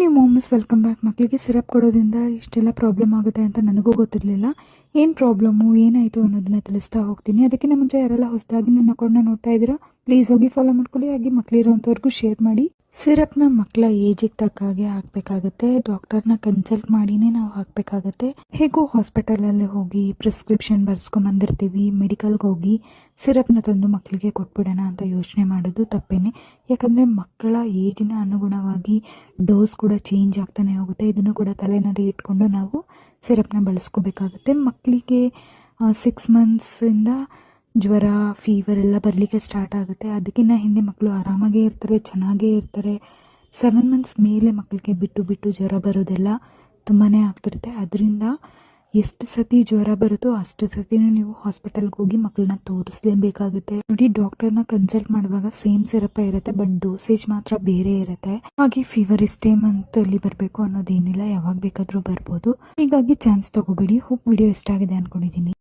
ನೀವು moms welcome back. ಮಕ್ಕಳಿಗೆ syrup ಕೊಡೋದ್ರಿಂದ ಇಷ್ಟೆಲ್ಲ ಪ್ರಾಬ್ಲಮ್ ಆಗುತ್ತೆ ಅಂತ ನನಗೂ ಗೊತ್ತಿರಲಿಲ್ಲ. ಏನು ಪ್ರಾಬ್ಲಮ್ಮು ಏನಾಯಿತು ಅನ್ನೋದನ್ನ ತಿಳಿಸ್ತಾ ಹೋಗ್ತೀನಿ. ಅದಕ್ಕಿಂತ ಮುಂಚೆ ಯಾರೆಲ್ಲ ಹೊಸದಾಗಿ ನನ್ನ ಅಕೌಂಟ್ನ ನೋಡ್ತಾ ಇದ್ದೀರಾ ಪ್ಲೀಸ್ ಹೋಗಿ ಫಾಲೋ ಮಾಡ್ಕೊಳ್ಳಿ. ಹಾಗೆ ಮಕ್ಕಳಿರೋಂಥವ್ರಿಗೂ ಶೇರ್ ಮಾಡಿ. ಸಿರಪ್ನ ಮಕ್ಕಳ ಏಜಿಗೆ ತಕ್ಕ ಹಾಗೆ ಹಾಕಬೇಕಾಗುತ್ತೆ. ಡಾಕ್ಟರ್ನ ಕನ್ಸಲ್ಟ್ ಮಾಡಿನೇ ನಾವು ಹಾಕಬೇಕಾಗುತ್ತೆ. ಹೇಗೂ ಹಾಸ್ಪಿಟಲಲ್ಲಿ ಹೋಗಿ ಪ್ರಿಸ್ಕ್ರಿಪ್ಷನ್ ಬರ್ಸ್ಕೊಂಬಂದಿರ್ತೀವಿ, ಮೆಡಿಕಲ್ಗೆ ಹೋಗಿ ಸಿರಪ್ನ ತಂದು ಮಕ್ಕಳಿಗೆ ಕೊಟ್ಬಿಡೋಣ ಅಂತ ಯೋಚನೆ ಮಾಡೋದು ತಪ್ಪೇನೆ. ಯಾಕಂದರೆ ಮಕ್ಕಳ ಏಜಿನ ಅನುಗುಣವಾಗಿ ಡೋಸ್ ಕೂಡ ಚೇಂಜ್ ಆಗ್ತಾನೆ ಹೋಗುತ್ತೆ. ಇದನ್ನು ಕೂಡ ತಲೆನಲ್ಲಿ ಇಟ್ಕೊಂಡು ನಾವು ಸಿರಪ್ನ ಬಳಸ್ಕೋಬೇಕಾಗುತ್ತೆ. ಮಕ್ಕಳಿಗೆ 6 ಮಂತ್ಸಿಂದ ಜ್ವರ, ಫೀವರ್ ಎಲ್ಲ ಬರಲಿಕ್ಕೆ ಸ್ಟಾರ್ಟ್ ಆಗುತ್ತೆ. ಅದಕ್ಕಿಂತ ಹಿಂದೆ ಮಕ್ಕಳು ಆರಾಮಾಗೇ ಇರ್ತಾರೆ, ಚೆನ್ನಾಗೇ ಇರ್ತಾರೆ. 7 ಮಂತ್ಸ್ ಮೇಲೆ ಮಕ್ಕಳಿಗೆ ಬಿಟ್ಟು ಜ್ವರ ಬರೋದೆಲ್ಲ ತುಂಬಾ ಆಗ್ತಿರುತ್ತೆ. ಅದರಿಂದ ಎಷ್ಟು ಸತಿ ಜ್ವರ ಬರುತ್ತೋ ಅಷ್ಟು ಸತಿನೂ ನೀವು ಹಾಸ್ಪಿಟಲ್ಗೆ ಹೋಗಿ ಮಕ್ಕಳನ್ನ ತೋರಿಸ್ಲೇಬೇಕಾಗುತ್ತೆ. ನೋಡಿ, ಡಾಕ್ಟರ್ನ ಕನ್ಸಲ್ಟ್ ಮಾಡುವಾಗ ಸೇಮ್ ಸಿರಪ್ ಇರುತ್ತೆ, ಬಟ್ ಡೋಸೇಜ್ ಮಾತ್ರ ಬೇರೆ ಇರುತ್ತೆ. ಹಾಗೆ ಫೀವರ್ ಇಷ್ಟೇ ಮಂತಲ್ಲಿ ಬರಬೇಕು ಅನ್ನೋದೇನಿಲ್ಲ, ಯಾವಾಗ ಬೇಕಾದರೂ ಬರ್ಬೋದು. ಹೀಗಾಗಿ ಚಾನ್ಸ್ ತಗೋಬೇಡಿ. ಹೋಪ್ ವಿಡಿಯೋ ಇಷ್ಟ ಆಗಿದೆ ಅನ್ಕೊಂಡಿದ್ದೀನಿ.